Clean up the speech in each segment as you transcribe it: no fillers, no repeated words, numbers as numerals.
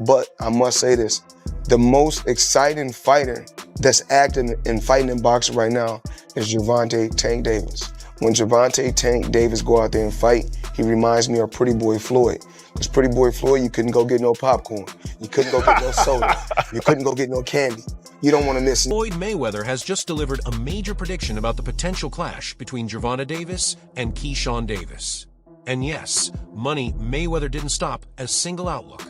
But I must say this, the most exciting fighter that's acting and fighting in boxing right now is Gervonta Tank Davis. When Gervonta Tank Davis go out there and fight, he reminds me of Pretty Boy Floyd. Because Pretty Boy Floyd, you couldn't go get no popcorn. You couldn't go get no soda. You couldn't go get no candy. You don't want to miss it. Floyd Mayweather has just delivered a major prediction about the potential clash between Gervonta Davis and Keyshawn Davis. And yes, money Mayweather didn't stop at a single outlook.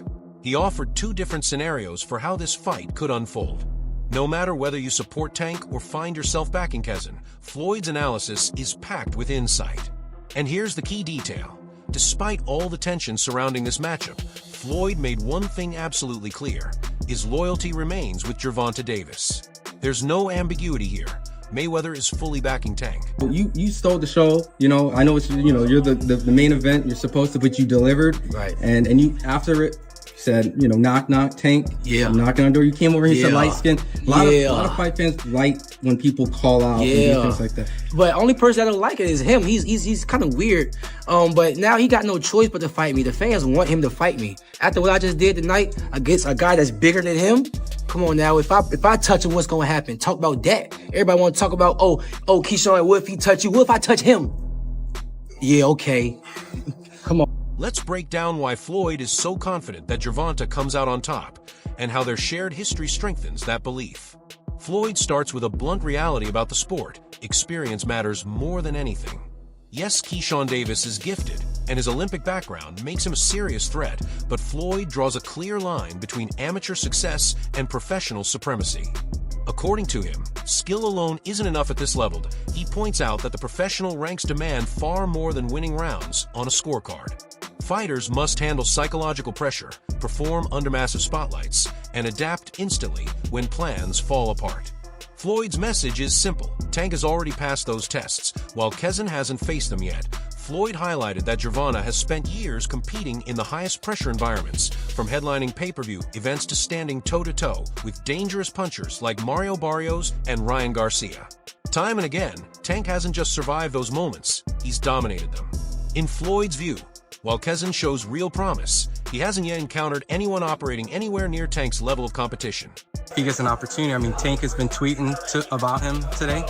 He offered 2 different scenarios for how this fight could unfold. No matter whether you support Tank or find yourself backing Kezin, Floyd's analysis is packed with insight. And here's the key detail. Despite all the tension surrounding this matchup, Floyd made one thing absolutely clear. His loyalty remains with Gervonta Davis. There's no ambiguity here. Mayweather is fully backing Tank. You stole the show, you know. I know it's, you know, you're the main event. You're supposed to, but you delivered. Right. And you, after it, said, you know, knock, knock, Tank. Yeah. I'm knocking on the door. You came over here, said light skin. A lot of fight fans like when people call out and do things like that. But only person that don't like it is him. He's kind of weird. But now he got no choice but to fight me. The fans want him to fight me. After what I just did tonight against a guy that's bigger than him, come on now. If I touch him, what's gonna happen? Talk about that. Everybody want to talk about, oh, Keyshawn, what if he touch you? What if I touch him? Yeah, okay. Come on. Let's break down why Floyd is so confident that Gervonta comes out on top, and how their shared history strengthens that belief. Floyd starts with a blunt reality about the sport. Experience matters more than anything. Yes, Keyshawn Davis is gifted, and his Olympic background makes him a serious threat, but Floyd draws a clear line between amateur success and professional supremacy. According to him, skill alone isn't enough at this level. He points out that the professional ranks demand far more than winning rounds on a scorecard. Fighters must handle psychological pressure, perform under massive spotlights, and adapt instantly when plans fall apart. Floyd's message is simple. Tank has already passed those tests, while Kezin hasn't faced them yet. Floyd highlighted that Gervonta has spent years competing in the highest pressure environments, from headlining pay-per-view events to standing toe-to-toe with dangerous punchers like Mario Barrios and Ryan Garcia. Time and again, Tank hasn't just survived those moments, he's dominated them. In Floyd's view, while Kezin shows real promise, he hasn't yet encountered anyone operating anywhere near Tank's level of competition. He gets an opportunity. I mean, Tank has been tweeting about him today.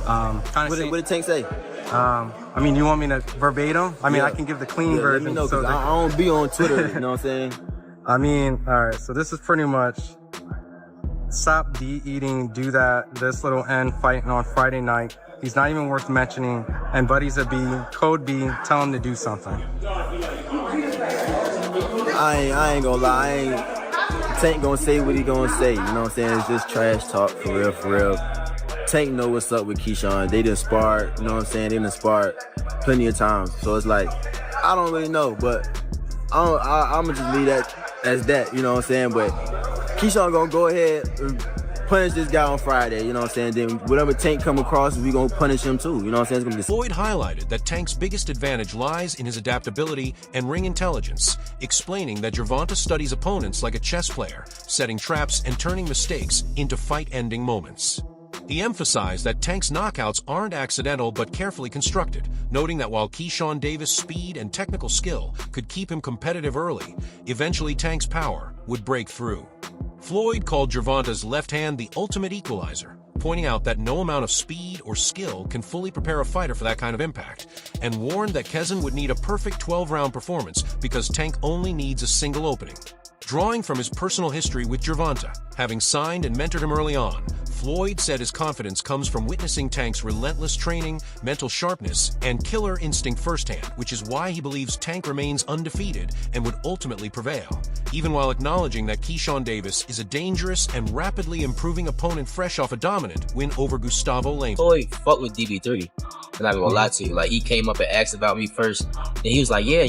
What did Tank say? I mean, you want me to verbatim? I mean, I can give the clean version. Let me know, because I don't be on Twitter, you know what I'm saying? I mean, all right, so this is pretty much stop eating, do that, this little end fighting on Friday night. He's not even worth mentioning. And Buddy's a B, code B, tell him to do something. I ain't gonna lie. Tank gonna say what he gonna say. You know what I'm saying? It's just trash talk, for real, for real. Tank know what's up with Keyshawn. They done sparred, you know what I'm saying? They done sparred plenty of times. So it's like, I don't really know, but I'm gonna just leave that as that, you know what I'm saying? But Keyshawn gonna go ahead and punish this guy on Friday, you know what I'm saying? Then whatever Tank come across, we gonna punish him too, you know what I'm saying? It's gonna be Floyd highlighted that Tank's biggest advantage lies in his adaptability and ring intelligence, explaining that Gervonta studies opponents like a chess player, setting traps and turning mistakes into fight-ending moments. He emphasized that Tank's knockouts aren't accidental but carefully constructed, noting that while Keyshawn Davis' speed and technical skill could keep him competitive early, eventually Tank's power would break through. Floyd called Gervonta's left hand the ultimate equalizer, pointing out that no amount of speed or skill can fully prepare a fighter for that kind of impact, and warned that Kezin would need a perfect 12-round performance because Tank only needs a single opening. Drawing from his personal history with Gervonta, having signed and mentored him early on, Floyd said his confidence comes from witnessing Tank's relentless training, mental sharpness, and killer instinct firsthand, which is why he believes Tank remains undefeated and would ultimately prevail, even while acknowledging that Keyshawn Davis is a dangerous and rapidly improving opponent fresh off a dominant win over Gustavo Lane. Floyd fucked with DB3. I'm not gonna lie to you. Like, he came up and asked about me first, and he was like, yeah,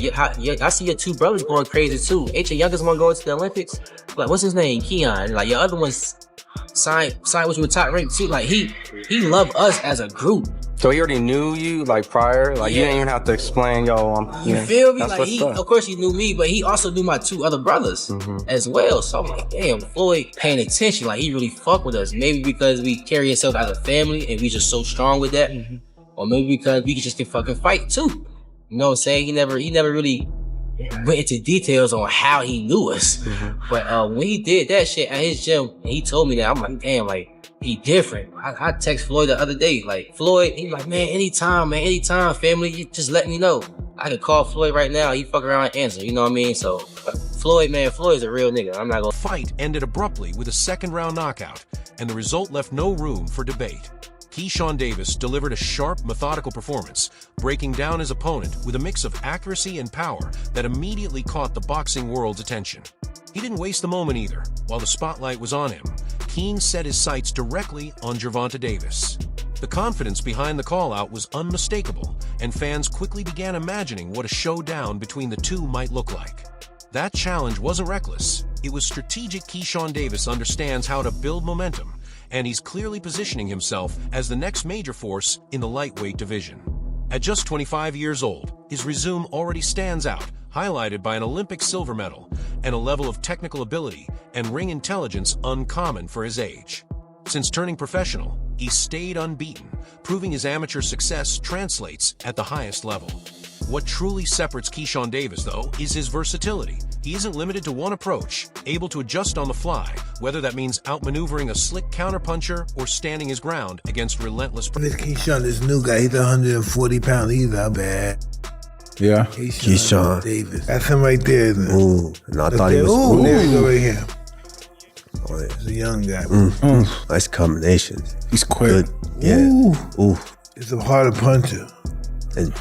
I see your 2 brothers going crazy too. Ain't your youngest one going to the Olympics? Like, what's his name? Keon. Like, your other one's signed with you with top rank too. Like, he loved us as a group. So he already knew you, like, prior? Like, you didn't even have to explain, yo, you feel me? Like, of course he knew me, but he also knew my 2 other brothers as well. So I'm like, damn, Floyd paying attention. Like, he really fuck with us. Maybe because we carry ourselves as a family and we just so strong with that. Or maybe because we just can fucking fight too. You know what I'm saying? He never really went into details on how he knew us. But when he did that shit at his gym, and he told me that, I'm like, damn, like, he different. I text Floyd the other day, like, Floyd, he like, man, anytime, family, you just let me know. I could call Floyd right now, he fuck around and answer, you know what I mean? So, Floyd is a real nigga. I'm not gonna... Fight ended abruptly with a second-round knockout, and the result left no room for debate. Keyshawn Davis delivered a sharp, methodical performance, breaking down his opponent with a mix of accuracy and power that immediately caught the boxing world's attention. He didn't waste the moment either. While the spotlight was on him, Keane set his sights directly on Gervonta Davis. The confidence behind the call-out was unmistakable, and fans quickly began imagining what a showdown between the two might look like. That challenge wasn't reckless. It was strategic. Keyshawn Davis understands how to build momentum, and he's clearly positioning himself as the next major force in the lightweight division. At just 25 years old, his resume already stands out, highlighted by an Olympic silver medal and a level of technical ability and ring intelligence uncommon for his age. Since turning professional, he stayed unbeaten, proving his amateur success translates at the highest level. What truly separates Keyshawn Davis, though, is his versatility. He isn't limited to one approach, able to adjust on the fly, whether that means outmaneuvering a slick counterpuncher or standing his ground against relentless... This Keyshawn, this new guy, he's 140 pounds. He's not bad. Yeah. Keyshawn Davis. That's him right there. Ooh, and I thought he was... Ooh, there you go right here. Oh, yeah. He's a young guy. Nice combination. He's quick. Good. Yeah. Ooh. He's a harder puncher. And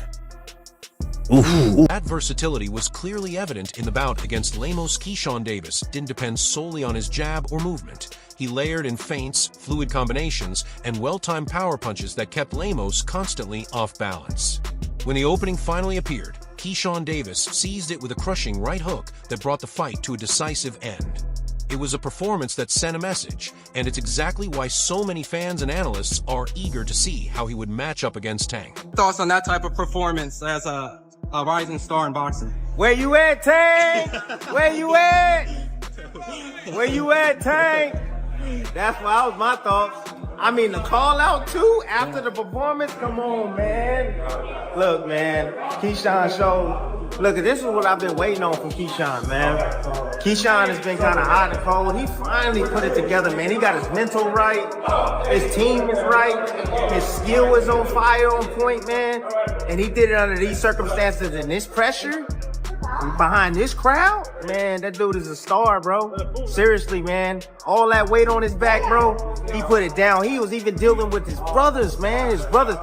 that versatility was clearly evident in the bout against Lemos. Keyshawn Davis didn't depend solely on his jab or movement. He layered in feints, fluid combinations, and well-timed power punches that kept Lemos constantly off balance. When the opening finally appeared, Keyshawn Davis seized it with a crushing right hook that brought the fight to a decisive end. It was a performance that sent a message, and it's exactly why so many fans and analysts are eager to see how he would match up against Tank. Thoughts on that type of performance as a rising star in boxing? Where you at, Tank? Where you at? Where you at, Tank? That's what was my thoughts. I mean, the call out too after the performance. Come on, man. Look, man, Keyshawn showed. Look, this is what I've been waiting on from Keyshawn, man. Keyshawn has been kind of hot and cold. He finally put it together, man. He got his mental right. His team is right. His skill is on fire, on point, man. And he did it under these circumstances and this pressure. Behind this crowd, man, that dude is a star, bro. Seriously, man. All that weight on his back, bro, he put it down. He was even dealing with his brothers, man. His brothers,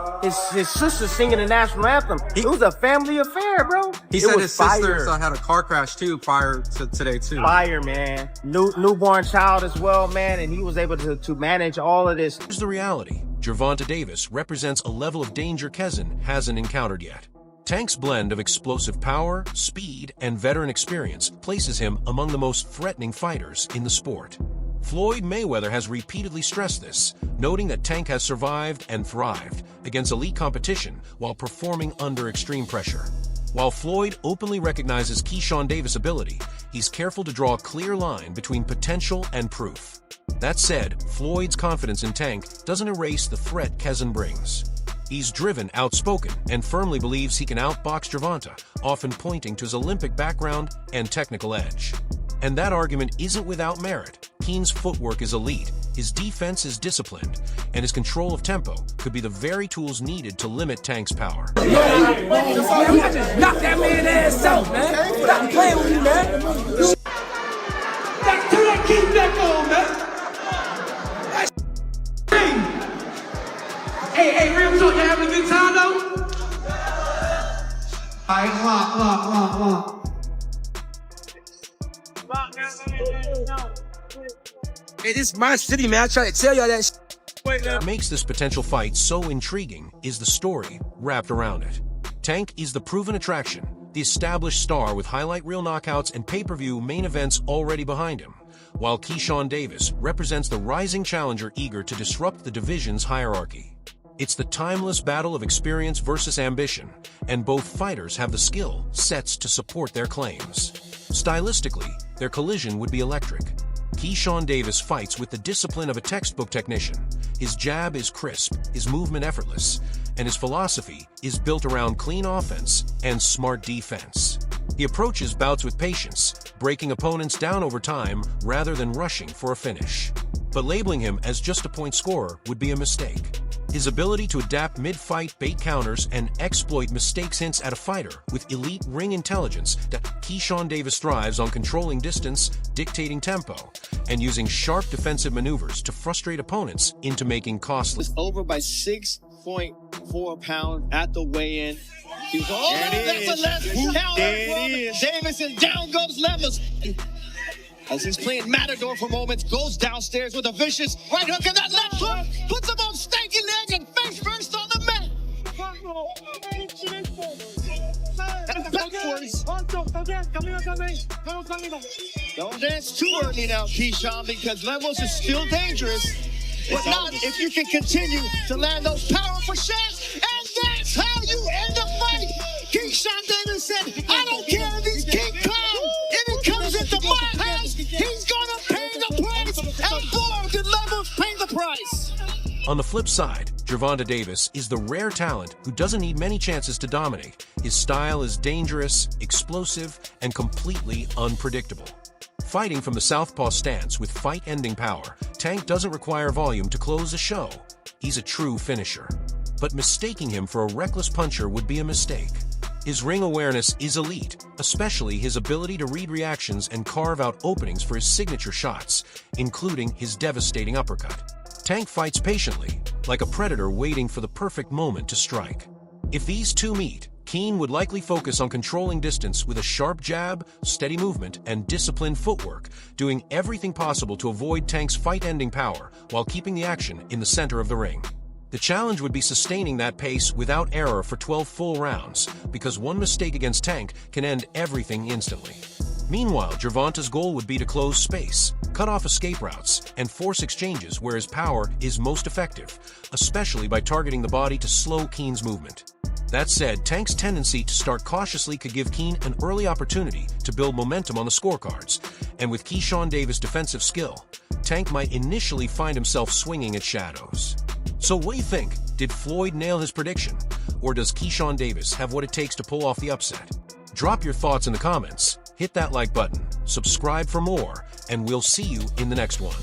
his sister singing the national anthem. It was a family affair, bro. He said his sister had a car crash, too, prior to today, too. Fire, man. Newborn child as well, man, and he was able to manage all of this. Here's the reality. Gervonta Davis represents a level of danger Kezen hasn't encountered yet. Tank's blend of explosive power, speed, and veteran experience places him among the most threatening fighters in the sport. Floyd Mayweather has repeatedly stressed this, noting that Tank has survived and thrived against elite competition while performing under extreme pressure. While Floyd openly recognizes Keyshawn Davis' ability, he's careful to draw a clear line between potential and proof. That said, Floyd's confidence in Tank doesn't erase the threat Kezen brings. He's driven, outspoken, and firmly believes he can outbox Gervonta, often pointing to his Olympic background and technical edge. And that argument isn't without merit. Keane's footwork is elite, his defense is disciplined, and his control of tempo could be the very tools needed to limit Tank's power. Knock that man ass out, man. Stop playing with me, man. Keep that going, man. Hey, real talk, you having a good time, though? All right, lock. Hey, this is my city, man. I try to tell y'all that What makes this potential fight so intriguing is the story wrapped around it. Tank is the proven attraction, the established star with highlight reel knockouts and pay-per-view main events already behind him, while Keyshawn Davis represents the rising challenger eager to disrupt the division's hierarchy. It's the timeless battle of experience versus ambition, and both fighters have the skill sets to support their claims. Stylistically, their collision would be electric. Keyshawn Davis fights with the discipline of a textbook technician. His jab is crisp, his movement effortless, and his philosophy is built around clean offense and smart defense. He approaches bouts with patience, breaking opponents down over time rather than rushing for a finish. But labeling him as just a point scorer would be a mistake. His ability to adapt mid-fight, bait counters, and exploit mistakes hints at a fighter with elite ring intelligence. That Keyshawn Davis thrives on controlling distance, dictating tempo, and using sharp defensive maneuvers to frustrate opponents into making costly. Over by 6.4 pounds at the weigh-in. He was that's a left counter. Davis, and down goes Levels. As he's playing Matador for moments, goes downstairs with a vicious right hook, and that left hook puts him on stanky legs and face first on the mat. And backwards. Don't dance too early now, Keyshawn, because Levels is still dangerous. But not if you can continue to land those powerful shots, and that's how you end the fight. Keyshawn Davis said, I don't care if he's King Kong. If it comes into my house, he's gonna pay the price. And boy, did Levels pay the price. On the flip side, Gervonta Davis is the rare talent who doesn't need many chances to dominate. His style is dangerous, explosive, and completely unpredictable. Fighting from the southpaw stance with fight-ending power, Tank doesn't require volume to close a show. He's a true finisher. But mistaking him for a reckless puncher would be a mistake. His ring awareness is elite, especially his ability to read reactions and carve out openings for his signature shots, including his devastating uppercut. Tank fights patiently, like a predator waiting for the perfect moment to strike. If these two meet, Keane would likely focus on controlling distance with a sharp jab, steady movement, and disciplined footwork, doing everything possible to avoid Tank's fight-ending power while keeping the action in the center of the ring. The challenge would be sustaining that pace without error for 12 full rounds, because one mistake against Tank can end everything instantly. Meanwhile, Gervonta's goal would be to close space, cut off escape routes, and force exchanges where his power is most effective, especially by targeting the body to slow Keane's movement. That said, Tank's tendency to start cautiously could give Keane an early opportunity to build momentum on the scorecards, and with Keyshawn Davis' defensive skill, Tank might initially find himself swinging at shadows. So what do you think? Did Floyd nail his prediction? Or does Keyshawn Davis have what it takes to pull off the upset? Drop your thoughts in the comments, hit that like button, subscribe for more, and we'll see you in the next one.